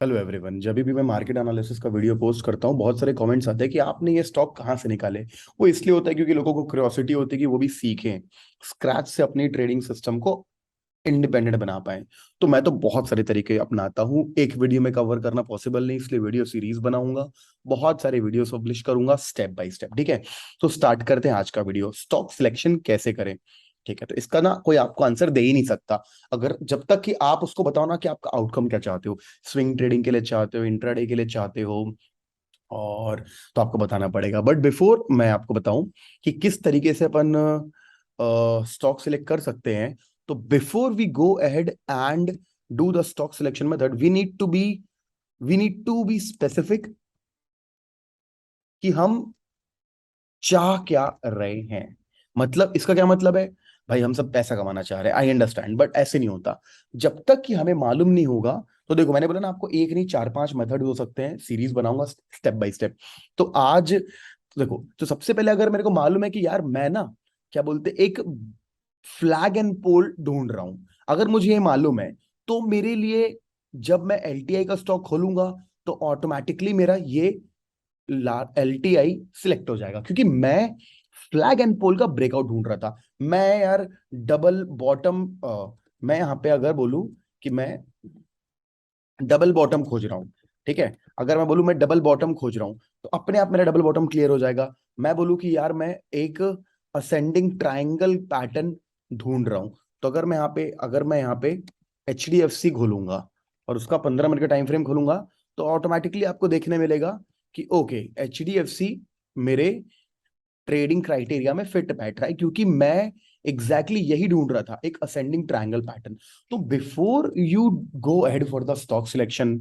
Hello everyone. जब भी मैं मार्केट एनालिसिस का वीडियो पोस्ट करता हूँ, बहुत सारे कमेंट्स आते हैं कि आपने ये स्टॉक कहाँ से निकाले। वो इसलिए होता है क्योंकि लोगों को क्यूरियोसिटी होती है कि वो भी सीखें, स्क्रैच से अपनी ट्रेडिंग सिस्टम को इंडिपेंडेंट बना पाए। तो मैं तो बहुत सारे तरीके अपनाता हूँ, एक वीडियो में कवर करना पॉसिबल नहीं, इसलिए वीडियो सीरीज बनाऊंगा, बहुत सारे वीडियोस पब्लिश करूंगा स्टेप बाय स्टेप। ठीक है, तो स्टार्ट करते हैं आज का वीडियो। स्टॉक सिलेक्शन कैसे करें? ठीक है, तो इसका ना कोई आपको आंसर दे ही नहीं सकता अगर जब तक कि आप उसको बताओ ना कि आपका आउटकम क्या चाहते हो। स्विंग ट्रेडिंग के लिए चाहते हो, इंट्राडे के लिए चाहते हो, और तो आपको बताना पड़ेगा। बट बिफोर मैं आपको बताऊं कि किस तरीके से अपन स्टॉक सिलेक्ट कर सकते हैं, तो before we go ahead and do the stock selection method, we need to be specific कि हम चाह क्या रहे हैं। मतलब इसका क्या मतलब है? भाई हम सब पैसा कमाना चाह रहे हैं, आई अंडरस्टैंड, बट ऐसे नहीं होता जब तक कि हमें मालूम नहीं होगा। तो देखो, मैंने बोला ना आपको, एक नहीं चार पांच मेथड हो सकते हैं, सीरीज बनाऊंगा स्टेप बाय स्टेप। तो आज देखो, तो सबसे पहले अगर मेरे को मालूम है कि यार मैं ना, क्या बोलते, एक फ्लैग एंड पोल ढूंढ रहा हूं, अगर मुझे ये मालूम है, तो मेरे लिए जब मैं एलटीआई का स्टॉक खोलूंगा तो ऑटोमेटिकली मेरा ये एलटीआई सिलेक्ट हो जाएगा, क्योंकि मैं फ्लैग एंड पोल का ब्रेकआउट ढूंढ रहा था। मैं यार डबल बॉटम, मैं यहां पे अगर बोलूं कि मैं डबल बॉटम खोज रहा हूं, ठीक है, अगर मैं बोलूं मैं डबल बॉटम खोज रहा हूं, तो अपने आप मेरा डबल बॉटम क्लियर हो जाएगा। मैं बोलूं कि यार मैं एक असेंडिंग ट्राइंगल पैटर्न ढूंढ रहा हूं, तो अगर मैं यहाँ पे एच डी एफ सी खोलूंगा और उसका 15 मिनट का टाइम फ्रेम खोलूंगा, तो ऑटोमेटिकली आपको देखने मिलेगा कि okay, H D F C मेरे ट्रेडिंग क्राइटेरिया में फिट बैठ रहा है, क्योंकि मैं एग्जैक्टली यही ढूंढ रहा था, एक असेंडिंग ट्रायंगल पैटर्न। तो before you go ahead for the stock selection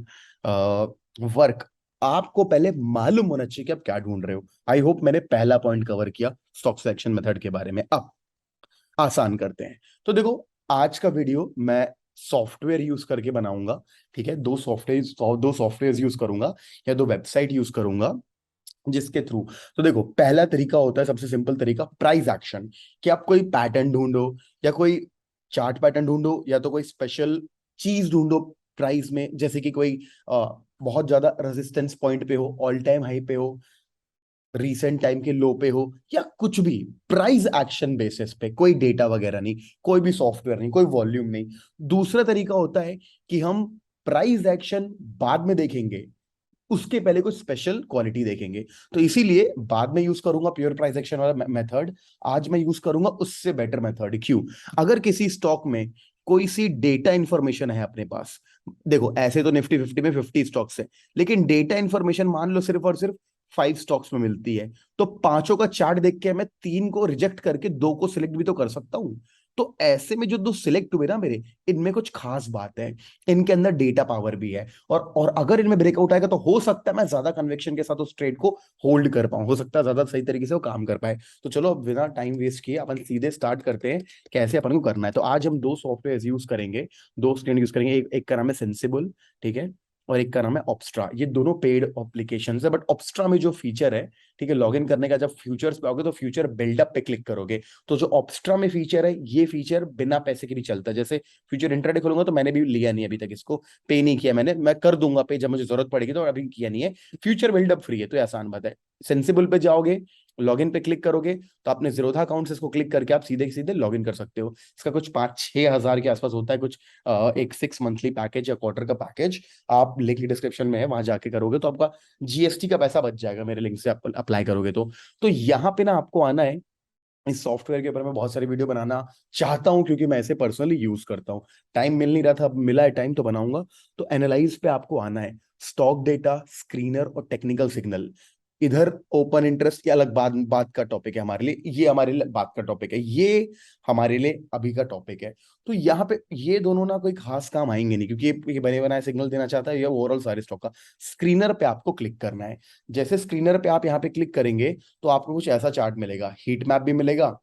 work, आपको पहले मालूम होना चाहिए कि आप क्या ढूंढ रहे हो। आई होप मैंने पहला पॉइंट कवर किया स्टॉक सिलेक्शन मेथड के बारे में। अब आसान करते हैं। तो देखो, आज का वीडियो मैं सॉफ्टवेयर यूज करके बनाऊंगा। ठीक है, दो सॉफ्टवेयर यूज करूंगा या दो वेबसाइट यूज करूंगा, जिसके थ्रू, तो देखो, पहला तरीका होता है सबसे सिंपल तरीका, प्राइस एक्शन। कि आप कोई पैटर्न ढूंढो, या कोई चार्ट पैटर्न ढूंढो, या तो कोई स्पेशल चीज ढूंढो प्राइस में, जैसे कि कोई बहुत ज्यादा रेजिस्टेंस पॉइंट पे हो, ऑल टाइम हाई पे हो, रीसेंट टाइम के लो पे हो, या कुछ भी प्राइस एक्शन बेसिस पे, कोई डेटा वगैरह नहीं, कोई भी सॉफ्टवेयर नहीं, कोई वॉल्यूम नहीं। दूसरा तरीका होता है कि हम प्राइस एक्शन बाद में देखेंगे, उसके पहले कुछ स्पेशल क्वालिटी देखेंगे। तो इसीलिए बाद में यूज करूंगा प्योर प्राइस एक्शन वाला मेथड, आज मैं यूज करूंगा उससे बेटर मेथड। क्यों? अगर किसी स्टॉक में कोई सी डेटा इंफॉर्मेशन है अपने पास, देखो ऐसे तो निफ्टी 50 में 50 स्टॉक्स है, लेकिन डेटा इंफॉर्मेशन मान लो सिर्फ और सिर्फ 5 स्टॉक्स में मिलती है, तो पांचों का चार्ट देख के मैं 3 को रिजेक्ट करके 2 को सिलेक्ट भी तो कर सकता हूं। तो ऐसे में जो 2 सिलेक्ट हुए ना मेरे, इनमें कुछ खास बात है, इनके अंदर डेटा पावर भी है, और अगर इनमें ब्रेकआउट आएगा तो हो सकता है मैं ज्यादा कन्विक्शन के साथ उस ट्रेड को होल्ड कर पाऊं, हो सकता है ज्यादा सही तरीके से वो काम कर पाए। तो चलो, अब बिना टाइम वेस्ट किए अपन सीधे स्टार्ट करते हैं कैसे अपन को करना है। तो आज हम दो सॉफ्टवेयर यूज करेंगे, दो स्क्रीन यूज करेंगे। एक का नाम है सेंसिबल, ठीक है, और एक का नाम है ऑब्स्ट्रा। ये दोनों पेड एप्लीकेशन है, बट ऑब्स्ट्रा में जो फीचर है, ठीक है, लॉग इन करने का, जब फ्यूचर्स पे आओगे तो फ्यूचर बिल्डअप पे क्लिक करोगे, तो जो ऑब्स्ट्रा में फीचर है, ये फीचर बिना पैसे के भी चलता है। जैसे फ्यूचर इंट्राडे खोलूंगा तो मैंने भी लिया नहीं अभी तक इसको, पे नहीं किया मैंने, मैं कर दूंगा पे जब मुझे जरूरत पड़ेगी, तो अभी किया नहीं है। फ्यूचर बिल्डअप फ्री है, तो ये आसान बात है। सेंसिबल पे जाओगे, लॉगिन पे क्लिक करोगे, तो अपने जीरोधा अकाउंट से इसको क्लिक करके आप सीधे सीधे लॉगिन कर सकते हो। इसका कुछ 5-6 हजार के आसपास होता है, कुछ एक 6 मंथली पैकेज या क्वार्टर का पैकेज, आप लिंक डिस्क्रिप्शन में है, वहां जाके करोगे तो आपका जीएसटी का पैसा बच जाएगा, मेरे लिंक से आप अप्लाई करोगे तो यहाँ पे ना आपको आना है। इस सॉफ्टवेयर के ऊपर मैं बहुत सारी वीडियो बनाना चाहता हूं, क्योंकि मैं इसे पर्सनली यूज करता हूं। टाइम मिल नहीं रहा था, अब मिला है टाइम तो बनाऊंगा। तो एनालाइज पे आपको आना है, स्टॉक डेटा, स्क्रीनर और टेक्निकल सिग्नल। इधर ओपन इंटरेस्ट की अलग बात बात का टॉपिक है हमारे लिए, ये हमारे लिए बात का टॉपिक है, ये हमारे लिए अभी का टॉपिक है। तो यहाँ पे ये दोनों ना कोई खास काम आएंगे नहीं, क्योंकि ये बने बनाए सिग्नल देना चाहता है, ये ओवरऑल सारे स्टॉक का। स्क्रीनर पे आपको क्लिक करना है। जैसे स्क्रीनर पे आप यहाँ पे क्लिक करेंगे, तो आपको कुछ ऐसा चार्ट मिलेगा, हीट मैप भी मिलेगा,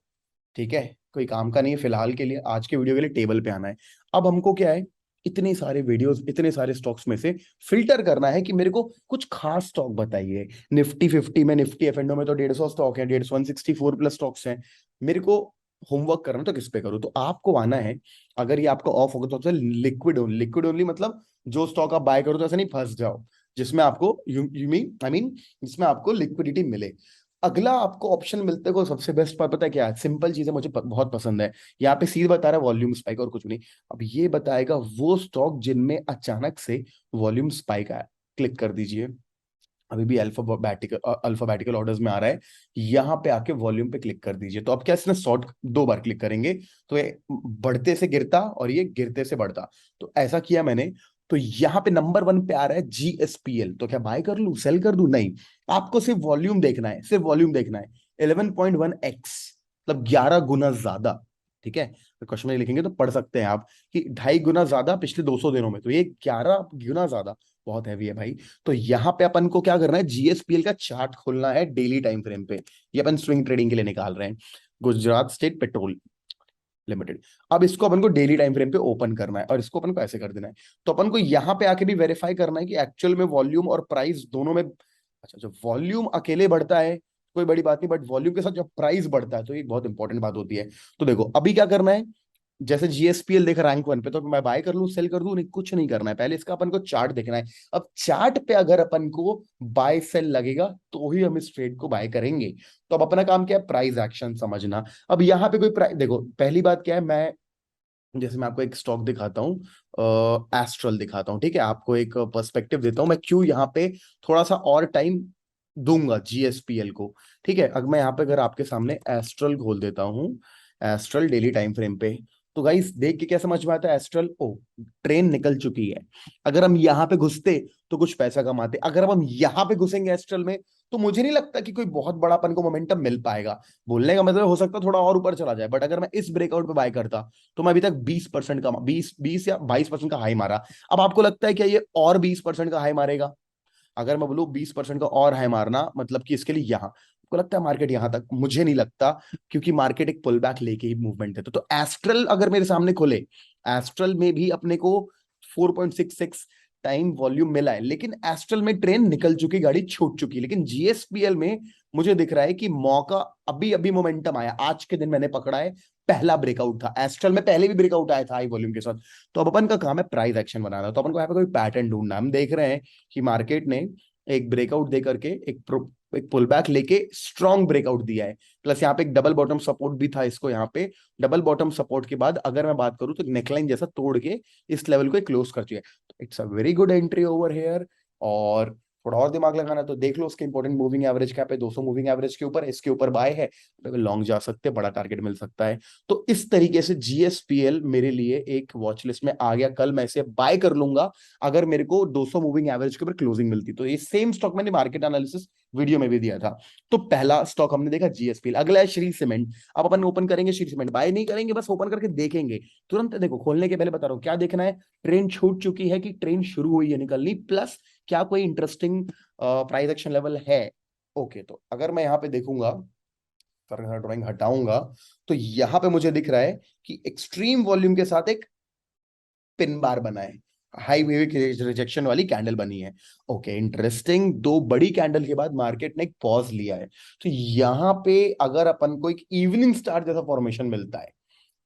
ठीक है, कोई काम का नहीं है फिलहाल के लिए, आज के वीडियो के लिए टेबल पे आना है। अब हमको क्या है, इतने सारे वीडियोस, इतने सारे स्टॉक्स में से फिल्टर करना है कि मेरे को कुछ खास स्टॉक बताइए। निफ्टी 50 में, निफ्टी एफ एंडो में तो 150 स्टॉक है, 164 प्लस स्टॉक्स हैं। मेरे को होमवर्क करना तो किस पे करूँ, तो आपको आना है, अगर ये आपका ऑफ होगा तो लिक्विड ओनली, मतलब जो स्टॉक आप बाय करो तो ऐसे नहीं फंस जाओ, जिसमें आपको यू मीन आई मीन जिसमें आपको लिक्विडिटी मिले। अगला आपको ऑप्शन मिलते को सबसे बेस्ट पार्ट पता है क्या है, सिंपल चीजें मुझे बहुत पसंद है। यहाँ पे सीधे बता रहा है वॉल्यूम स्पाइक और कुछ नहीं। अब ये बताएगा वो स्टॉक जिनमें अचानक से वॉल्यूम स्पाइक आया। क्लिक कर दीजिए, अभी भी अल्फाबेटिकल ऑर्डर्स में आ रहा है। यहाँ पे आके वॉल्यूम पे क्लिक कर दीजिए, तो अब क्या इसने शॉर्ट दो बार क्लिक करेंगे तो ये बढ़ते से गिरता और ये गिरते से बढ़ता। तो ऐसा किया मैंने, तो यहाँ पे नंबर 1 पे आ रहा है जीएसपीएल। तो क्या बाय कर लूं, सेल कर दूं? नहीं, आपको सिर्फ वॉल्यूम देखना है, सिर्फ वॉल्यूम देखना है। 11.1x, मतलब 11 गुना ज्यादा। ठीक है, तो क्वेश्चन में लिखेंगे तो पढ़ सकते हैं आप कि 2.5 गुना ज्यादा पिछले 200 दिनों में, तो ये 11 गुना ज्यादा बहुत हैवी है भाई। तो यहाँ पे अपन को क्या करना है, जीएसपीएल का चार्ट खोलना है डेली टाइम फ्रेम पे। ये अपन स्विंग ट्रेडिंग के लिए निकाल रहे हैं, गुजरात स्टेट पेट्रोल लिमिटेड। अब इसको अपन को डेली टाइम फ्रेम पे ओपन करना है और इसको अपन को ऐसे कर देना है। तो अपन को यहाँ पे आके भी वेरीफाई करना है कि एक्चुअल में वॉल्यूम और प्राइस दोनों में, अच्छा जब वॉल्यूम अकेले बढ़ता है कोई बड़ी बात नहीं, बट वॉल्यूम के साथ जब प्राइस बढ़ता है तो ये बहुत इंपॉर्टेंट बात होती है। तो देखो अभी क्या करना है, जैसे जीएसपीएल देख रैंक 1 पे, तो मैं बाय कर लूं सेल कर दूं? नहीं, कुछ नहीं करना है, पहले इसका अपन को चार्ट देखना है। अब चार्ट पे अगर अपन को बाय सेल लगेगा तो ही हम इस ट्रेड को बाय करेंगे। तो अब अपना काम क्या है, प्राइस एक्शन समझना। अब यहाँ पे कोई प्राइस देखो, पहली बात क्या है, मैं जैसे मैं आपको एक स्टॉक दिखाता हूँ, एस्ट्रल दिखाता हूँ, ठीक है, आपको एक पर्सपेक्टिव देता हूँ मैं क्यों यहाँ पे थोड़ा सा और टाइम दूंगा जीएसपीएल को। ठीक है, अगर मैं यहाँ पे अगर आपके सामने एस्ट्रल खोल देता हूँ, एस्ट्रल डेली टाइम फ्रेम पे, तो गाइस देख के क्या समझ में आता है, एस्ट्रल ओ ट्रेन निकल चुकी है। अगर हम यहाँ पे घुसते तो कुछ पैसा कमाते, अगर अब हम यहाँ पे घुसेंगे एस्ट्रल में तो मुझे नहीं लगता कि कोई बहुत बड़ा अपन को मोमेंटम मिल पाएगा। बोलने का मतलब हो सकता है थोड़ा और ऊपर चला जाए, बट अगर मैं इस ब्रेकआउट पे बाय करता तो मैं अभी तक 20% का 20 या 22% का हाई मारा। अब आपको लगता है क्या ये और 20% का हाई मारेगा? अगर मैं बोलूं 20% का और हाई मारना मतलब कि इसके लिए यहाँ आपको लगता है मार्केट यहां तक? मुझे नहीं लगता, क्योंकि मार्केट एक पुल बैक लेके ही मूवमेंट देता। तो एस्ट्रल अगर मेरे सामने खोले, एस्ट्रल में भी अपने को 4.66 टाइम वॉल्यूम मिला है, लेकिन एस्ट्रल में ट्रेन निकल चुकी, गाड़ी छूट चुकी। लेकिन जीएसपीएल में मुझे दिख रहा है कि मौका अभी अभी मोमेंटम आया, आज के दिन मैंने पकड़ा है, पहला ब्रेकआउट था। एस्ट्रल में पहले भी ब्रेकआउट आया था हाई वॉल्यूम के साथ। तो अब अपन का काम है प्राइस एक्शन बनाना। तो अपन को यहाँ पे कोई पैटर्न ढूंढना है। हम देख रहे हैं कि मार्केट ने एक ब्रेकआउट दे करके एक पुल बैक लेके स्ट्रॉन्ग ब्रेकआउट दिया है, प्लस यहाँ पे एक डबल बॉटम सपोर्ट भी था इसको। यहाँ पे डबल बॉटम सपोर्ट के बाद अगर मैं बात करूं तो नेकलाइन जैसा तोड़ के इस लेवल को क्लोज कर चुका है। It's a very good entry over here. और थोड़ा और दिमाग लगाना तो देख लो उसके इंपॉर्टेंट मूविंग एवरेज क्या पे, 200 मूविंग एवरेज के ऊपर, इसके ऊपर बाय है, लॉन्ग जा सकते हैं, बड़ा टारगेट मिल सकता है। तो इस तरीके से जीएसपीएल मेरे लिए एक वॉच लिस्ट में आ गया, कल मैं इसे बाय कर लूंगा अगर मेरे को 200 मूविंग एवरेज के ऊपर क्लोजिंग मिलती। तो ये सेम स्टॉक मैंने मार्केट एनालिसिस वीडियो में भी दिया था। तो पहला स्टॉक हमने देखा जीएसपीएल, अगला है श्री सीमेंट। अब अपन ओपन करेंगे श्री सीमेंट, बाय नहीं करेंगे, बस ओपन करके देखेंगे तुरंत। देखो खोलने के पहले बता रहा हूँ क्या देखना है, ट्रेन छूट चुकी है कि ट्रेन शुरू हुई है निकलनी, प्लस क्या कोई इंटरेस्टिंग प्राइस एक्शन लेवल है। ओके, तो अगर मैं यहाँ पे देखूंगा, ड्राइंग हटाऊंगा, तो यहाँ पे मुझे दिख रहा है कि एक्सट्रीम वॉल्यूम के साथ एक पिन बार बना है, हाई वेव रिजेक्शन वाली कैंडल बनी है। ओके इंटरेस्टिंग, दो बड़ी कैंडल के बाद मार्केट ने एक पॉज लिया है। तो यहाँ पे अगर अपन को एक इवनिंग स्टार जैसा फॉर्मेशन मिलता है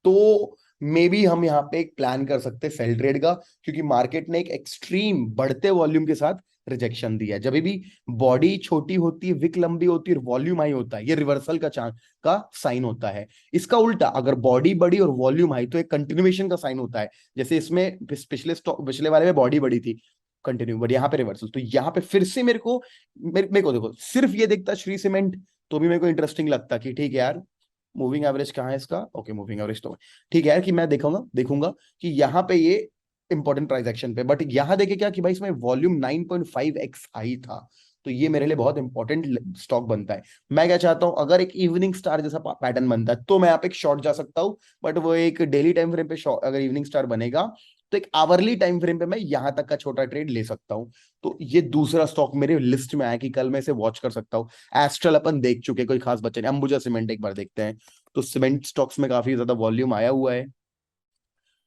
तो मे बी हम यहाँ पे एक प्लान कर सकते हैं सेल ट्रेड का, क्योंकि मार्केट ने एक एक्सट्रीम बढ़ते वॉल्यूम के साथ रिजेक्शन दिया। जब भी बॉडी छोटी होती है, विक लंबी होती है और वॉल्यूम हाई होता है, ये रिवर्सल का चांस का साइन होता है। इसका उल्टा, अगर बॉडी बड़ी और वॉल्यूम हाई तो एक कंटिन्यूएशन का साइन होता है। जैसे इसमें पिछले वाले में बॉडी बड़ी थी, कंटिन्यू, बट यहाँ पे रिवर्सल। तो यहाँ पे फिर से मेरे को देखो, सिर्फ ये देखता श्री सीमेंट तो भी मेरे को इंटरेस्टिंग लगता कि ठीक है यार, मूविंग एवरेज कहाँ है इसका, ओके मूविंग एवरेज तो ठीक है यार, कि मैं देखूंगा कि यहाँ पे ये इंपॉर्टेंट प्राइस एक्शन पे। बट यहाँ देखे क्या कि भाई इसमें वॉल्यूम 9.5x हाई था, तो ये मेरे लिए बहुत इंपॉर्टेंट स्टॉक बनता है। मैं क्या चाहता हूं, अगर एक इवनिंग स्टार जैसा पैटर्न बनता है तो मैं यहाँ पे एक शॉर्ट जा सकता हूँ, बट वो एक डेली टाइम फ्रेम पे अगर इवनिंग स्टार बनेगा तो एक आवरली टाइम फ्रेम पे मैं यहां तक का छोटा ट्रेड ले सकता हूं। तो ये दूसरा स्टॉक मेरे लिस्ट में आया कि कल मैं इसे वॉच कर सकता हूँ। एस्ट्रल अपन देख चुके, कोई खास बच्चे नहीं। अंबुजा सीमेंट एक बार देखते हैं। तो सीमेंट स्टॉक्स में काफी ज्यादा वॉल्यूम आया हुआ है।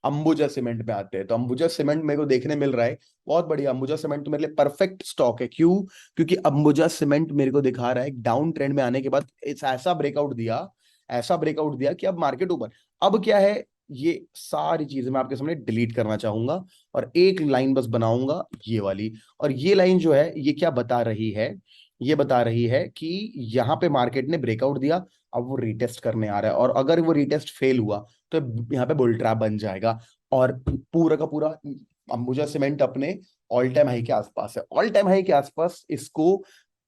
अंबुजा सीमेंट पे आते हैं, तो अंबुजा सीमेंट मेरे को देखने मिल रहा है बहुत बढ़िया। अंबुजा सीमेंट तो मेरे लिए परफेक्ट स्टॉक है। क्यों? क्योंकि अंबुजा सीमेंट मेरे को दिखा रहा है एक डाउन ट्रेंड में आने के बाद ऐसा ब्रेकआउट दिया, ऐसा ब्रेकआउट दिया कि अब मार्केट ऊपर। अब क्या है, ये सारी चीजें मैं आपके सामने डिलीट करना चाहूंगा और एक लाइन बस बनाऊंगा, ये वाली। और ये लाइन जो है ये क्या बता रही है, ये बता रही है कि यहाँ पे मार्केट ने ब्रेकआउट दिया, अब वो रीटेस्ट करने आ रहा है, और अगर वो रीटेस्ट फेल हुआ तो यहाँ पे बुल ट्रैप बन जाएगा। और पूरा का पूरा अंबुजा सीमेंट अपने ऑल टाइम हाई के आसपास है, ऑल टाइम हाई के आसपास। इसको,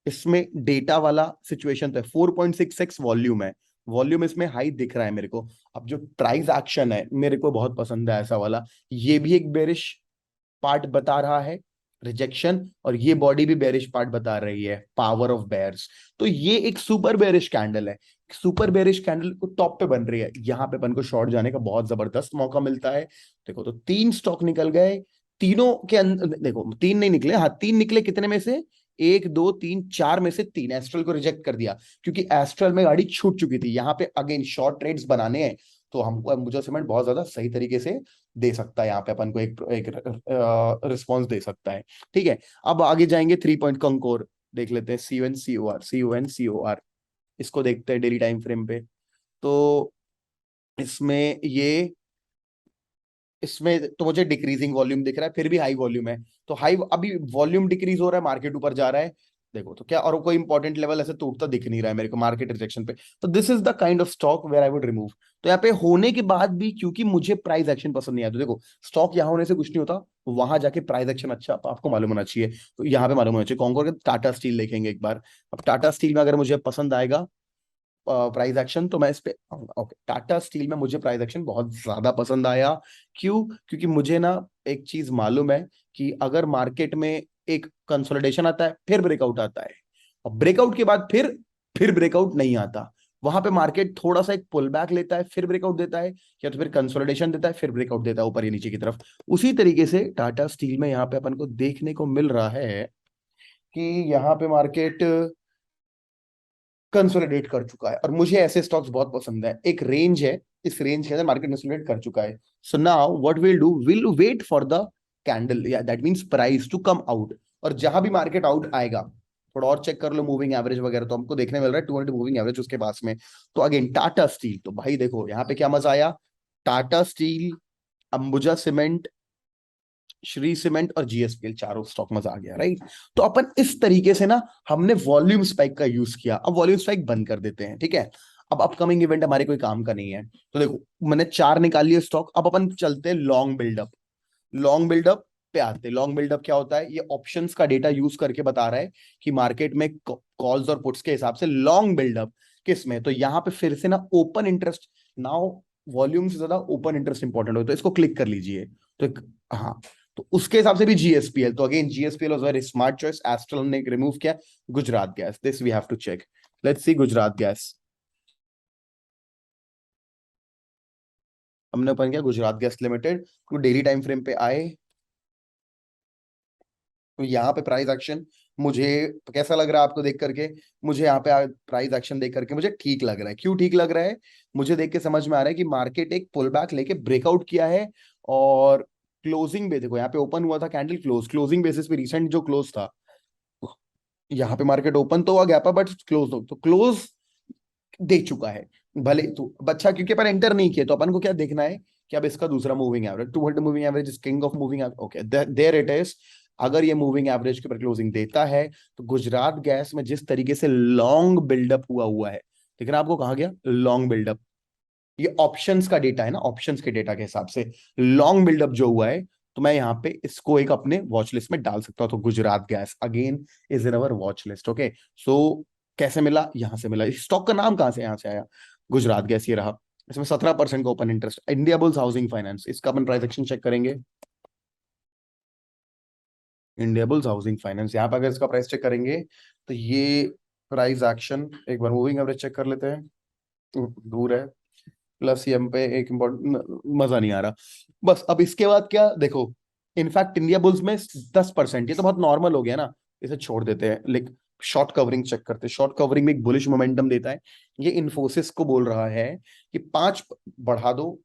इसमें डेटा वाला सिचुएशन तो है, 4.66 वॉल्यूम है, वॉल्यूम इसमें हाई दिख रहा है मेरे को। अब जो प्राइस एक्शन है मेरे को बहुत पसंद है ऐसा वाला, ये भी एक बेरिश पार्ट बता रहा है, रिजेक्शन, और ये बॉडी भी बेरिश पार्ट बता रही है, पावर ऑफ बेयर्स। तो ये एक सुपर बेरिश कैंडल है, सुपर बेरिश कैंडल को टॉप पे बन रही है, यहाँ पे अपन को शॉर्ट जाने का बहुत जबरदस्त मौका मिलता है। देखो तो 3 स्टॉक निकल गए, तीनों के अंदर देखो 3 नहीं निकले, हाँ 3 निकले, कितने में से, 1 2 3 4 में से 3। एस्ट्रल को रिजेक्ट कर दिया क्योंकि एस्ट्रल में गाड़ी छूट चुकी थी, यहाँ पे अगेन शॉर्ट ट्रेड्स बनाने हैं, तो हमको अंबुजा सीमेंट बहुत ज्यादा सही तरीके से दे सकता है, यहाँ पे अपन को एक रिस्पॉन्स दे सकता है। ठीक है, अब आगे जाएंगे 3 पॉइंट कंकोर देख लेते हैं, CON COR इसको देखते हैं डेली टाइम फ्रेम पे। तो इसमें ये, इसमें तो मुझे डिक्रीजिंग वॉल्यूम दिख रहा है, फिर भी हाई वॉल्यूम है, तो हाई अभी वॉल्यूम डिक्रीज हो रहा है, मार्केट ऊपर जा रहा है। देखो तो क्या, और कोई इंपॉर्टेंट लेवल ऐसे टूटता दिख नहीं रहा है मेरे को मार्केट रिजेक्शन पे, तो this is the kind of stock where I would remove. तो यहाँ पे होने के बाद भी क्योंकि मुझे प्राइस एक्शन पसंद नहीं आया, तो देखो स्टॉक यहाँ होने से कुछ नहीं होता, वहां जाके प्राइस एक्शन अच्छा आपको मालूम होना चाहिए, तो यहाँ पे मालूम होना चाहिए। कौन कौन, टाटा स्टील देखेंगे एक बार। अब टाटा स्टील में अगर मुझे पसंद आएगा प्राइस एक्शन तो मैं इस पे आऊंगा। ओके, टाटा स्टील में मुझे प्राइस एक्शन बहुत ज्यादा पसंद आया। क्यों? क्योंकि मुझे ना एक चीज मालूम है कि अगर मार्केट में एक कंसोलिडेशन आता है, फिर ब्रेकआउट आता है, और ब्रेकआउट के बाद फिर ब्रेकआउट नहीं आता, वहां पे मार्केट थोड़ा सा एक पुल बैक लेता है, फिर ब्रेकआउट देता है, या तो फिर कंसोलिडेशन देता है, फिर ब्रेकआउट देता है ऊपर या नीचे की तरफ। उसी तरीके से टाटा स्टील में यहाँ पे अपन को देखने को मिल रहा है कि यहाँ पे मार्केट कंसोलिडेट कर चुका है, और मुझे ऐसे स्टॉक्स बहुत पसंद है। एक रेंज है, इस रेंज के अंदर मार्केट कंसोलिडेट कर चुका है। So now what will do, will wait for the candle, या that means price to come out. और जहां भी मार्केट आउट आएगा, थोड़ा और चेक कर लो मूविंग एवरेज वगैरह, तो हमको देखने मिल रहा है 200 मूविंग एवरेज उसके पास में। तो अगेन टाटा स्टील, तो भाई देखो यहाँ पे क्या मजा आया, Tata steel, Ambuja cement, Shri cement और जीएसपीएल, चारों स्टॉक मजा आ गया, राइट। तो अपन इस तरीके से ना हमने वॉल्यूम स्पाइक का यूज किया, अब वॉल्यूम स्पाइक बंद कर देते हैं, ठीक है। अब अपकमिंग इवेंट हमारे कोई काम का नहीं है, तो देखो मैंने 4 निकाल लिए स्टॉक। अब अपन चलते हैं लॉन्ग बिल्डअप, लॉन्ग बिल्डअप पे आते। लॉन्ग बिल्डअप क्या होता है, ये ऑप्शंस का डेटा यूज करके बता रहा है कि मार्केट में कॉल्स और पुट्स के हिसाब से लॉन्ग बिल्डअप किस में। तो यहाँ पे फिर से ना ओपन इंटरेस्ट, नाउ वॉल्यूम से ज्यादा ओपन इंटरेस्ट इंपॉर्टेंट हो, तो इसको क्लिक कर लीजिए। तो हाँ, तो उसके हिसाब से भी जीएसपीएल, तो again GSPL was very smart choice. Astral ने रिमूव किया, Gujarat gas, this we have to check, let's see Gujarat gas. हमने ओपन किया गुजरात गैस लिमिटेड, तो डेली टाइम फ्रेम पे आए, तो यहाँ पे प्राइस एक्शन मुझे कैसा लग रहा है आपको देख करके, मुझे यहाँ पे प्राइस एक्शन देख करके मुझे ठीक लग रहा है। क्यों ठीक लग रहा है, मुझे देख के समझ में आ रहा है कि मार्केट एक पुल बैक लेके ब्रेकआउट किया है, और क्लोजिंग पे देखो, यहाँ पे ओपन हुआ था कैंडल, क्लोजिंग बेसिस पे रिसेंट जो क्लोज था, यहाँ पे मार्केट ओपन तो हुआ गैप अप, बट क्लोज तो क्लोज दे चुका है। भले तो अच्छा, क्योंकि अपन एंटर नहीं किया, तो अपन को क्या देखना है कि अब इसका दूसरा moving average, 200 moving average is king of moving average, okay there it is. अगर ये मूविंग एवरेज के ऊपर क्लोजिंग देता है, तो गुजरात गैस में जिस तरीके से लॉन्ग बिल्डअप हुआ हुआ है, लेकिन आपको कहा गया लॉन्ग बिल्डअप, ये ऑप्शंस का डेटा है ना, ऑप्शंस के डेटा के हिसाब से लॉन्ग बिल्डअप जो हुआ है, तो मैं यहाँ पे इसको एक अपने वॉच लिस्ट में डाल सकता हूँ। तो Gujarat gas again is in our watch list, okay. So कैसे मिला, यहां से मिला। इस स्टॉक का नाम कहां से यहाँ से आया, गुजरात गैस, ये रहा। इसमें 17% का open interest, India bulls housing finance, इसका अपन प्राइस एक्शन चेक करेंगे। इंडिया बुल्स हाउसिंग फाइनेंस, यहाँ पे अगर इसका प्राइस चेक करेंगे, तो ये प्राइस एक्शन, एक बार मूविंग एवरेज चेक कर लेते हैं, दूर है, प्लस एम पे एक इम्पोर्टेंट, मजा नहीं आ रहा। बस अब इसके बाद क्या देखो, इनफैक्ट इंडिया बुल्स में 10%, ये तो बहुत नॉर्मल हो गया ना, इसे छोड़ देते हैं। लेकिन शॉर्ट कवरिंग चेक करते हैं, शॉर्ट कवरिंग में एक बुलिश मोमेंटम देता है। ये इन्फोसिस को बोल रहा है कि 5 बढ़ा दो,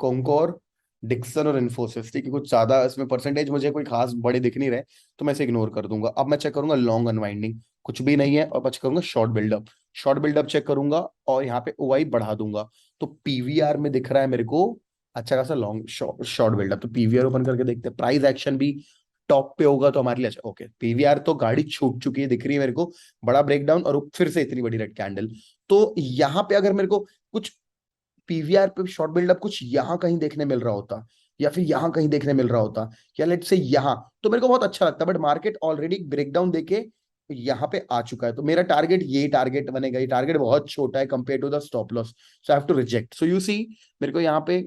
कॉन्कोर, डिक्सन और इन्फोसिस, ठीक है। कुछ ज्यादा इसमें परसेंटेज मुझे कोई खास बड़े दिख नहीं रहे, तो मैं इसे इग्नोर कर दूंगा। अब मैं चेक करूंगा लॉन्ग अनवाइंडिंग, कुछ भी नहीं है, और मैं चेक करूंगा short buildup, short buildup check करूंगा और यहाँ पे ओआई बढ़ा दूंगा, तो पीवीआर में दिख रहा है मेरे को अच्छा खासा लॉन्ग शॉर्ट बिल्डअप। तो पीवीआर ओपन करके देखते हैं, प्राइस एक्शन भी टॉप पे होगा तो हमारे लिए अच्छा। ओके, पीवीआर तो गाड़ी छूट चुकी है दिख रही है मेरे को, बड़ा ब्रेकडाउन और फिर से इतनी बड़ी रेड कैंडल। तो यहाँ पे अगर मेरे को कुछ पीवीआर पे शॉर्ट बिल्डअप कुछ यहाँ कहीं देखने मिल रहा होता, या फिर यहाँ कहीं देखने मिल रहा होता, या लेट से यहाँ, तो मेरे को बहुत अच्छा लगता। बट मार्केट ऑलरेडी ब्रेकडाउन देके यहाँ पे आ चुका है, तो मेरा टारगेट ये टारगेट बनेगा, ये टारगेट बहुत छोटा है compare to the stop loss, so I have to reject. So you see मेरे को यहाँ पे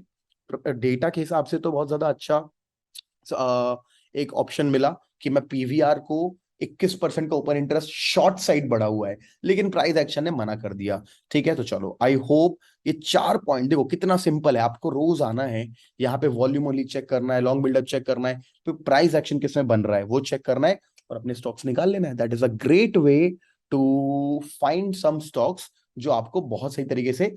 डेटा के हिसाब से तो बहुत ज्यादा अच्छा एक ऑप्शन मिला कि मैं पीवीआर को 21% का ऊपर इंटरेस्ट शॉर्ट साइड बढ़ा हुआ है, लेकिन प्राइस एक्शन ने मना कर दिया। ठीक है, तो चलो आई होप ये 4 पॉइंट देखो कितना सिंपल है। आपको रोज आना है यहाँ पे, वॉल्यूम ओनली चेक करना है, लॉन्ग बिल्डअप चेक करना है, तो प्राइस एक्शन किसमें बन रहा है वो चेक करना है और अपने स्टॉक्स निकाल लेना है। That is a great way to find some stocks जो आपको बहुत सही तरीके से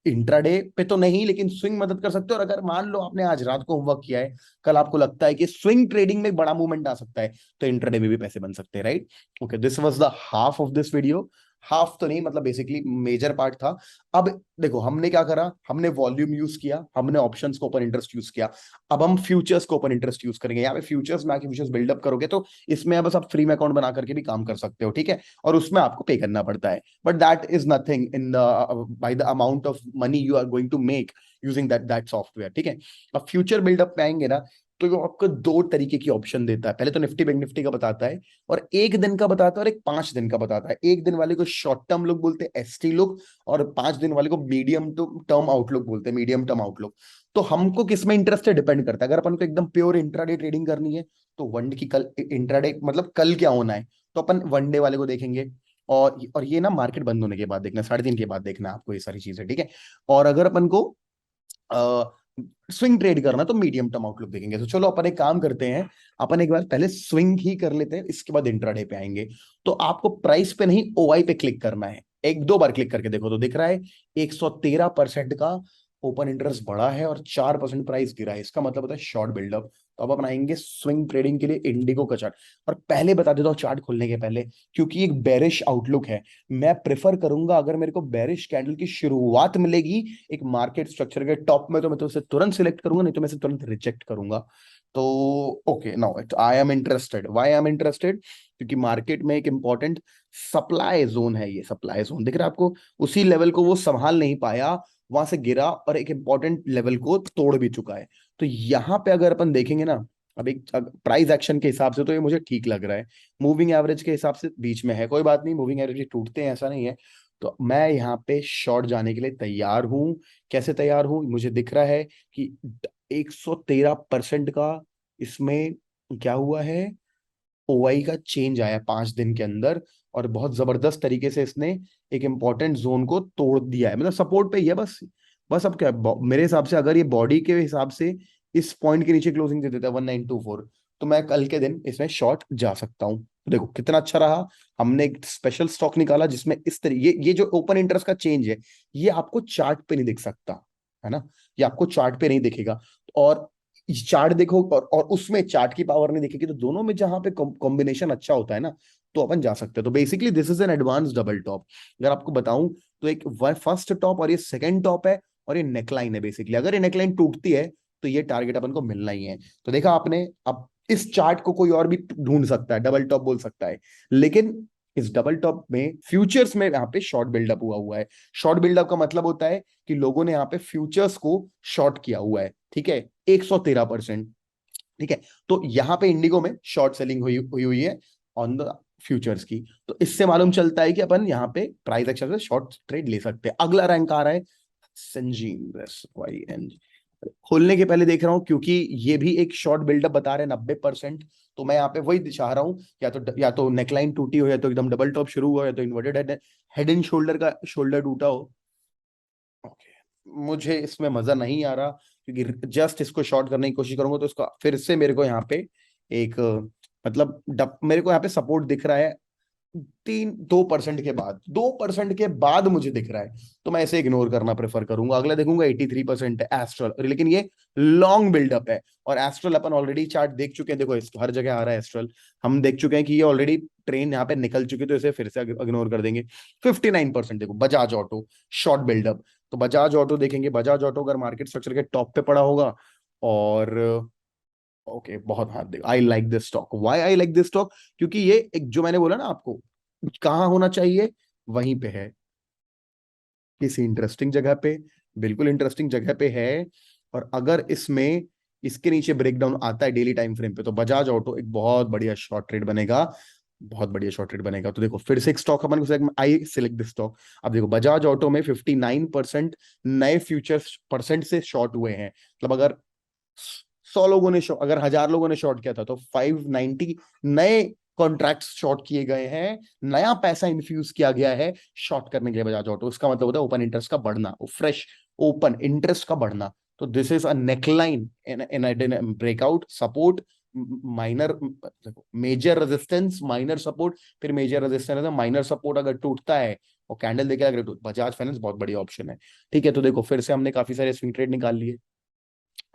इंट्राडे पे तो नहीं लेकिन स्विंग मदद कर सकते हो। और अगर मान लो आपने आज रात को होमवर्क किया है, कल आपको लगता है कि स्विंग ट्रेडिंग में बड़ा मूवमेंट आ सकता है, तो इंट्राडे में भी पैसे बन सकते हैं, right. Okay, this was the half of this video. Half तो नहीं, मतलब बेसिकली मेजर पार्ट था। अब देखो हमने क्या करा, हमने वॉल्यूम यूज किया, हमने ऑप्शंस को ओपन इंटरेस्ट यूज किया। अब हम फ्यूचर्स को ओपन इंटरेस्ट यूज करेंगे। यहाँ पे फ्यूचर्स में आके फ्यूचर्स बिल्डअप करोगे तो इसमें बस आप फ्री में अकाउंट बना करके भी काम कर सकते हो, ठीक है, और उसमें आपको पे करना पड़ता है, but that is nothing in by the amount of money you are going to make using that software, ठीक है। अब फ्यूचर बिल्डअप में आएंगे ना, तो ये आपको दो तरीके की ऑप्शन देता है। पहले तो निफ्टी बैंक निफ्टी का बताता है, और एक दिन का बताता है और एक 5 दिन का बताता है। एक दिन वाले को शॉर्ट टर्म लोग बोलते हैं, एसटी लोग, और 5 दिन वाले को मीडियम टू टर्म आउटलुक बोलते हैं, मीडियम टर्म आउटलुक। तो हमको किस में इंटरेस्ट है डिपेंड करता है। अगर अपन को एकदम प्योर इंट्राडे ट्रेडिंग करनी है तो वन डे की, कल इंट्राडे मतलब कल क्या होना है, तो अपन वन डे वाले को देखेंगे। और ये ना मार्केट बंद होने के बाद देखना, 3:30 के बाद देखना आपको ये सारी चीजें, ठीक है। और अगर अपन को स्विंग ट्रेड करना तो मीडियम टर्म आउटलुक देखेंगे। तो चलो अपन एक काम करते हैं, अपन एक बार पहले स्विंग ही कर लेते हैं, इसके बाद इंट्राडे पे आएंगे। तो आपको प्राइस पे नहीं ओवाई पे क्लिक करना है, एक दो बार क्लिक करके देखो तो दिख रहा है 113% का ओपन इंटरेस्ट बढ़ा है और 4% प्राइस गिरा है, इसका मतलब होता है शॉर्ट बिल्डअप। तो अब अपनाएंगे स्विंग ट्रेडिंग के लिए इंडिगो का चार्ट। और पहले बता देता हूँ चार्ट खोलने के पहले, क्योंकि एक बेरिश आउटलुक है, मैं प्रेफर करूंगा अगर मेरे को बेरिश कैंडल की शुरुआत मिलेगी एक मार्केट स्ट्रक्चर के टॉप में, तो मैं तो उसे तुरंत सिलेक्ट करूंगा, नहीं तो मैं इसे तुरंत रिजेक्ट करूंगा। तो okay, now I am interested. Why I am interested? क्योंकि मार्केट में एक इंपॉर्टेंट सप्लाई जोन है, ये सप्लाई जोन दिख रहा है आपको, उसी लेवल को वो संभाल नहीं पाया, वहां से गिरा और एक इंपॉर्टेंट लेवल को तोड़ भी चुका है। तो यहाँ पे अगर अपन देखेंगे ना, अब एक प्राइस एक्शन के हिसाब से तो ये मुझे ठीक लग रहा है, मूविंग एवरेज के हिसाब से बीच में है, कोई बात नहीं, मूविंग एवरेज टूटते हैं ऐसा नहीं है। तो मैं यहाँ पे शॉर्ट जाने के लिए तैयार हूं। कैसे तैयार हूं? मुझे दिख रहा है कि 113% का इसमें क्या हुआ है, ओआई का चेंज आया 5 दिन के अंदर, और बहुत जबरदस्त तरीके से इसने एक इंपॉर्टेंट जोन को तोड़ दिया है, मतलब सपोर्ट पे ही है बस। बस अब क्या है, मेरे हिसाब से अगर ये बॉडी के हिसाब से इस पॉइंट के नीचे क्लोजिंग दे देता है 1924, तो मैं कल के दिन इसमें शॉर्ट जा सकता हूँ। देखो कितना अच्छा रहा, हमने एक स्पेशल स्टॉक निकाला जिसमें इस तरीके ये जो ओपन इंटरेस्ट का चेंज है, ये आपको चार्ट पे नहीं दिख सकता, है ना, ये आपको चार्ट पे नहीं दिखेगा। और चार्ट देखो और उसमें चार्ट की पावर नहीं दिखेगी, तो दोनों में जहां पे कॉम्बिनेशन अच्छा होता है ना, तो अपन जा सकते हैं। तो basically this is an advance double top. अगर आपको बताऊं तो एक फर्स्ट टॉप और ये सेकंड टॉप है, और ये नेकलाइन है। बेसिकली अगर ये नेकलाइन टूटती है तो ये टारगेट अपन को मिलना ही है। तो देखा आपने, अब इस चार्ट को कोई और भी ढूंढ सकता है, डबल टॉप बोल सकता है, लेकिन इस डबल टॉप में फ्यूचर्स में यहाँ पे शॉर्ट बिल्डअप हुआ है। शॉर्ट बिल्डअप का मतलब होता है कि लोगों ने यहाँ पे फ्यूचर्स को शॉर्ट किया हुआ है, ठीक है, 113%, ठीक है। तो यहाँ पे इंडिगो में शॉर्ट सेलिंग हुई हुई हुई है ऑन द फ्यूचर्स की। तो इससे मालूम चलता है कि अपन यहाँ पे प्राइस एक्शन से शॉर्ट ट्रेड ले सकते हैं। अगला रैंक आ रहा है संजीव SYN। खोलने के पहले देख रहा हूं क्योंकि ये भी एक शॉर्ट बिल्डअप बता रहे हैं 90%, तो मैं यहाँ पे वही चाह रहा हूँ, या तो नेकलाइन टूटी हो, या तो एकदम डबल टॉप शुरू हुआ, या तो इन्वर्टेड हेड एंड शोल्डर का शोल्डर टूटा हो। ओके, मुझे इसमें मजा नहीं आ रहा, क्योंकि जस्ट इसको शॉर्ट करने की कोशिश करूंगा तो इसका फिर से मेरे को यहाँ पे एक, मतलब मेरे को यहाँ पे सपोर्ट दिख रहा है दो परसेंट के बाद मुझे दिख रहा है, तो मैं ऐसे इग्नोर करना प्रेफर करूंगा। अगला देखूंगा 83% है एस्ट्रल, लेकिन ये लॉन्ग बिल्डअप है। और एस्ट्रल अपन ऑलरेडी चार्ट देख चुके हैं, देखो हर जगह आ रहा है एस्ट्रल, हम देख चुके हैं कि ये ऑलरेडी ट्रेन यहाँ पे निकल चुकी है, तो इसे फिर से इग्नोर कर देंगे। 59% देखो बजाज ऑटो, शॉर्ट बिल्डअप। तो बजाज ऑटो देखेंगे, बजाज ऑटो अगर मार्केट स्ट्रक्चर के टॉप पे पड़ा होगा, और ओके बहुत हाथ देखो, I like this stock. Why I like this stock? क्योंकि ये एक जो मैंने बोला ना आपको, कहाँ होना चाहिए, वहीं पे है, किसी इंटरेस्टिंग जगह पे, बिल्कुल इंटरेस्टिंग जगह पे है। और अगर इसमें इसके नीचे ब्रेकडाउन आता है डेली टाइम फ्रेम पे, तो बजाज ऑटो एक बहुत बढ़िया शॉर्ट ट्रेड बनेगा, बहुत बढ़िया शॉर्ट ट्रेड बनेगा। तो देखो फिर से एक स्टॉक अपन को, आई सिलेक्ट दिस स्टॉक। अब देखो बजाज ऑटो में 59% नए फ्यूचर्स परसेंट से शॉर्ट हुए हैं। मतलब अगर 100 लोगों ने अगर 1000 लोगों ने शॉर्ट किया था, तो 590 नए कॉन्ट्रैक्ट्स शॉर्ट किए गए हैं, नया पैसा इन्फ्यूज किया गया है शॉर्ट करने के लिए बजाज ऑटो। इसका मतलब होता है ओपन इंटरेस्ट का बढ़ना, फ्रेश ओपन इंटरेस्ट का बढ़ना। तो this is a neckline in breakout support, minor, major resistance, minor support, फिर मेजर रेजिस्टेंस, माइनर सपोर्ट अगर टूटता है और कैंडल देखेगा अगर बजाज फाइनेंस बहुत बढ़िया ऑप्शन है। ठीक है, तो देखो फिर से हमने काफी सारे स्विंग ट्रेड निकाल लिए।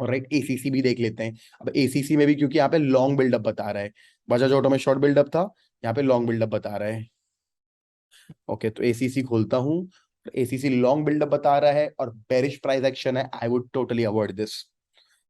और राइट, एसीसी भी देख लेते हैं। अब एसीसी में भी क्योंकि यहाँ पे लॉन्ग बिल्डअप बता रहा है, बजाज ऑटो में शॉर्ट बिल्डअप था, यहाँ पे लॉन्ग बिल्डअप बता रहा है। ओके, तो एसीसी खोलता हूँ, एसीसी लॉन्ग बिल्डअप बता रहा है और बेरिश प्राइस एक्शन है, I would totally avoid this.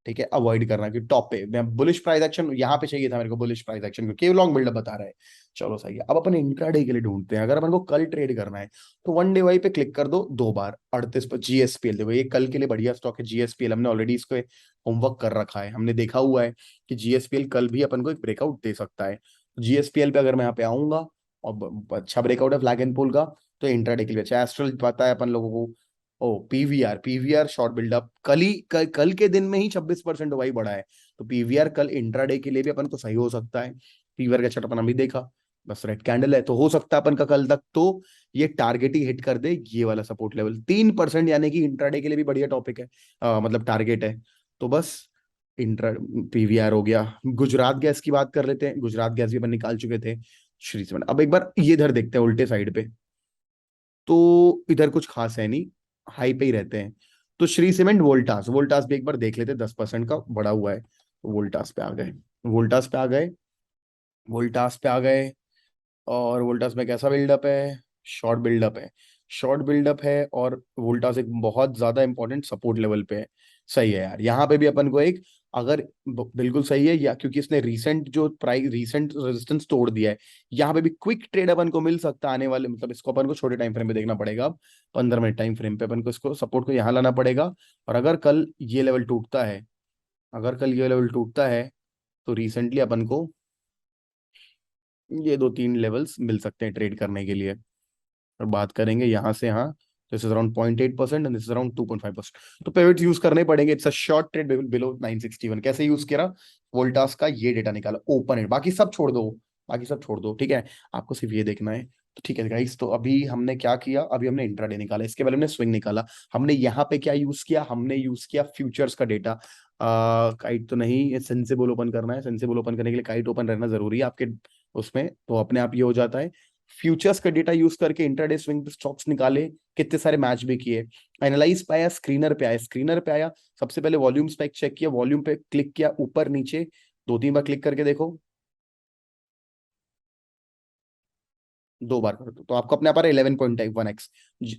ठीक है, अवॉइड करना कि टॉप पे मैं बुलिश प्राइस एक्शन यहाँ पे चाहिए था मेरे को, बुलिश प्राइस एक्शन क्योंकि लॉन्ग बिल्डअप बता रहा है। चलो सही है, अब अपन इंट्राडे के लिए ढूंढते हैं। अगर अपन को कल ट्रेड करना है, तो वन डे वाई पे क्लिक कर दो 2 बार, 38 पर जीएसपीएल। देखो ये कल के लिए बढ़िया स्टॉक है जीएसपीएल, हमने ऑलरेडी इसको होमवर्क कर रखा है, हमने देखा हुआ है कि जीएसपीएल कल भी अपन को एक ब्रेकआउट दे सकता है। जीएसपीएल पे अगर मैं यहाँ पे आऊंगा और अच्छा ब्रेकआउट है फ्लैग एंड पुल का, तो इंट्राडे के लिए अच्छा। एस्ट्रल पता है अपन लोगों को, ओ पीवीआर, पीवीआर शॉर्ट बिल्डअप कल के दिन में ही 26% भाई बढ़ा है। तो पीवीआर कल इंट्राडे के लिए भी अपन को सही हो सकता है। पीवीआर का चार्ट अपन अभी देखा, बस रेड कैंडल है, तो हो सकता है अपन का कल तक तो ये टारगेट ही हिट कर दे, ये वाला सपोर्ट लेवल 3%, यानी कि इंट्राडे के लिए भी बढ़िया टॉपिक है, मतलब टारगेट है। तो बस इंट्रा पीवीआर हो गया। गुजरात गैस की बात कर लेते हैं, गुजरात गैस भी अपन निकाल चुके थे। श्री सीमेंट, अब एक बार ये इधर देखते हैं उल्टे साइड पे, तो इधर कुछ खास है नहीं, हाई पे ही रहते हैं। तो श्री सीमेंट, वोल्टास, वोल्टास भी एक बार देख लेते, 10% का बढ़ा हुआ है, तो वोल्टास पे आ गए, वोल्टास पे आ गए, वोल्टास पे आ गए। और वोल्टास में कैसा बिल्डअप है, शॉर्ट बिल्डअप है, शॉर्ट बिल्डअप है। और वोल्टास एक बहुत ज्यादा इंपॉर्टेंट सपोर्ट लेवल पे है। सही है यार, यहाँ पे भी अपन को एक, अगर बिल्कुल सही है, या क्योंकि इसने रीसेंट जो प्राइस, रीसेंट रेजिस्टेंस तोड़ दिया है, यहाँ पे भी क्विक ट्रेड अपन को मिल सकता है आने वाले, मतलब इसको अपन को छोटे टाइम फ्रेम पे देखना पड़ेगा। अब 15 मिनट टाइम फ्रेम पे अपन को इसको सपोर्ट को यहाँ लाना पड़ेगा। और अगर कल ये लेवल टूटता है, अगर कल ये लेवल टूटता है, तो रिसेंटली अपन को ये 2-3 लेवल्स मिल सकते हैं ट्रेड करने के लिए। और बात करेंगे यहाँ से, हाँ, this is around 0.8% and this is around 2.5%। तो पिवट्स यूज करने पड़ेंगे। It's a short trade below 961। कैसे यूज करा, वोल्टास का ये डेटा निकाला, ओपन है, बाकी सब छोड़ दो, बाकी सब छोड़ दो, ठीक है, आपको सिर्फ ये देखना है। तो ठीक है गाइस, तो अभी हमने क्या किया, अभी हमने इंट्राडे निकाला, इसके पहले हमने स्विंग निकाला। हमने यहाँ पे क्या यूज किया, हमने यूज किया फ्यूचर्स का डेटा। काइट तो नहीं, सेंसिबल ओपन करना है, सेंसिबल ओपन करने के लिए काइट ओपन रहना जरूरी है आपके उसमें, तो अपने आप ये हो जाता है। फ्यूचर्स का डेटा यूज करके इंट्राडे स्विंग स्टॉक्स निकाले, कितने सारे मैच भी किए, एनालाइज पे आया, स्क्रीनर पे आया, स्क्रीनर पे आया, सबसे पहले वॉल्यूम स्पेक चेक किया, वॉल्यूम पे क्लिक किया, ऊपर नीचे 2-3 बार क्लिक करके देखो, 2 बार कर दो, तो आपको अपने आप आ रहा है 11.1x।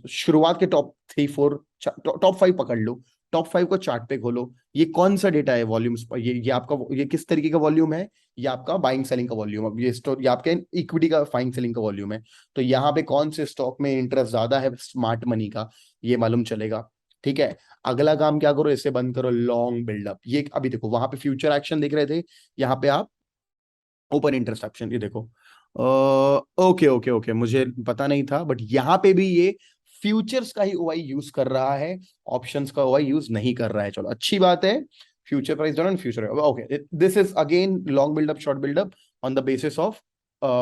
शुरुआत के टॉप 3-4, टॉप 5 पकड़ लो, टॉप 5 को चार्ट पे खोलो। ये कौन सा डेटा है, वॉल्यूम्स, ये आपका, ये किस तरीके का वॉल्यूम है, ये आपका बाइंग सेलिंग का वॉल्यूम। अब ये स्टॉक, ये आपके इक्विटी का बाइंग सेलिंग का वॉल्यूम है। तो यहाँ पे कौन से स्टॉक में इंटरेस्ट ज्यादा है स्मार्ट मनी का, ये मालूम चलेगा। ठीक है, अगला काम क्या करो, इसे बंद करो, लॉन्ग बिल्डअप। ये अभी देखो वहां पे फ्यूचर एक्शन दिख रहे थे, यहाँ पे आप ओपन इंटरेस्ट ऑप्शन, ये देखो। ओके ओके ओके, मुझे पता नहीं था, बट यहाँ पे भी ये फ्यूचर्स का ही ओआई यूज कर रहा है, ऑप्शंस का ओआई यूज नहीं कर रहा है। चलो अच्छी बात है, future price down and future, okay, this is again long buildup short buildup on the basis of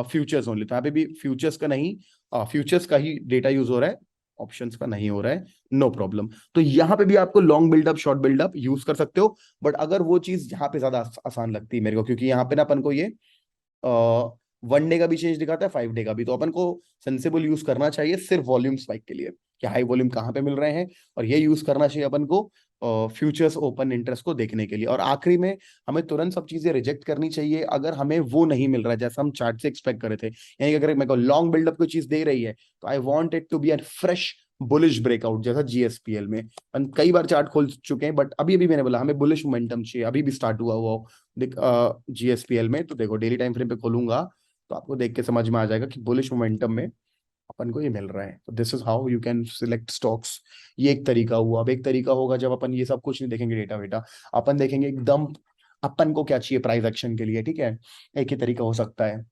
futures only. तो यहाँ पे भी फ्यूचर्स का नहीं, फ्यूचर्स का ही डेटा यूज हो रहा है, ऑप्शंस का नहीं हो रहा है, नो प्रॉब्लम। तो यहाँ पे भी आपको long buildup short buildup use कर सकते हो। बट अगर वो चीज यहाँ पे ज्यादा आसान लगती है मेरे को, क्योंकि यहाँ पे ना अपन को ये 1 डे का भी चेंज दिखाता है, 5 डे का भी। तो अपन को सेंसिबल यूज करना चाहिए सिर्फ वॉल्यूम स्पाइक के लिए, कि हाई वॉल्यूम कहाँ पे मिल रहे हैं, और ये यूज करना चाहिए अपन को फ्यूचर्स ओपन इंटरेस्ट को देखने के लिए। और आखिरी में हमें तुरंत सब चीजें रिजेक्ट करनी चाहिए अगर हमें वो नहीं मिल रहा है जैसा हम चार्ट से एक्सपेक्ट करे थे। यानी कि अगर मेरे को लॉन्ग बिल्डअप कोई चीज दे रही है, तो I want it to be a fresh bullish breakout, जैसा जीएसपीएल में हम कई बार चार्ट खोल चुके हैं, बट अभी अभी मैंने बोला हमें बुलिश मोमेंटम चाहिए, अभी भी स्टार्ट हुआ हुआ देख जीएसपीएल में। तो देखो डेली टाइम फ्रेम पे खोलूंगा तो आपको देख के समझ में आ जाएगा कि बुलिश मोमेंटम में अपन को ये मिल रहा है। तो this is how you can select stocks. ये एक तरीका हुआ। अब एक तरीका होगा जब अपन ये सब कुछ नहीं देखेंगे डेटा वेटा, अपन देखेंगे एकदम अपन को क्या चाहिए प्राइस एक्शन के लिए, ठीक है। एक ही तरीका हो सकता है,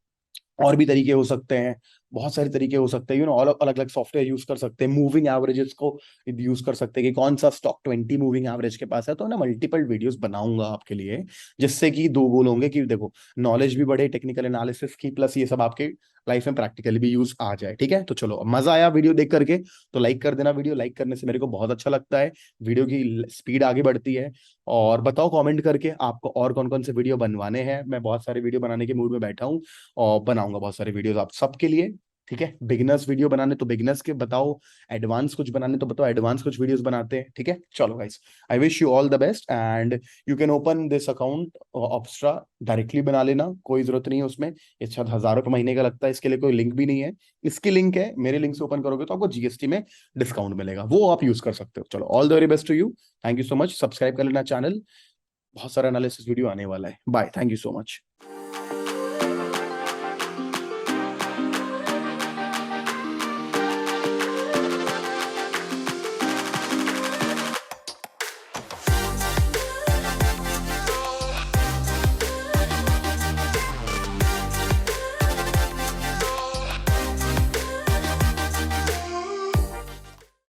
और भी तरीके हो सकते हैं, बहुत सारे तरीके हो सकते हैं, अलग अलग सॉफ्टवेयर यूज कर सकते हैं, मूविंग एवरेजेस को यूज कर सकते हैं कि कौन सा स्टॉक 20 मूविंग एवरेज के पास है। तो ना मल्टीपल वीडियोस बनाऊंगा आपके लिए, जिससे कि दो गोल होंगे कि देखो नॉलेज भी बढ़े टेक्निकल एनालिसिस की, प्लस ये सब आपके लाइफ में प्रैक्टिकली भी यूज आ जाए, ठीक है। तो चलो, मजा आया वीडियो देख करके तो लाइक कर देना। वीडियो लाइक करने से मेरे को बहुत अच्छा लगता है, वीडियो की स्पीड आगे बढ़ती है। और बताओ कमेंट करके आपको और कौन कौन से वीडियो बनवाने हैं। मैं बहुत सारे वीडियो बनाने के मूड में बैठा हूँ, और बनाऊंगा बहुत सारे वीडियोस आप सबके लिए, ठीक है। बिगिनर्स वीडियो बनाने तो बिगिनर्स के बताओ, एडवांस कुछ बनाने तो बताओ, एडवांस कुछ वीडियोस बनाते हैं, ठीक है। चलो guys, I wish you all the best, and you can open this account Opstra, directly बना लेना, कोई जरूरत नहीं है उसमें। ये शायद 1,000 रुपये महीने का लगता है, इसके लिए कोई लिंक भी नहीं है। इसकी लिंक है, मेरे लिंक से ओपन करोगे तो आपको जीएसटी में डिस्काउंट मिलेगा, वो आप यूज कर सकते हो। चलो, all the very best to you, thank you so much. Subscribe कर लेना चैनल, बहुत सारा एनालिसिस वीडियो आने वाला है। Bye, thank you so much.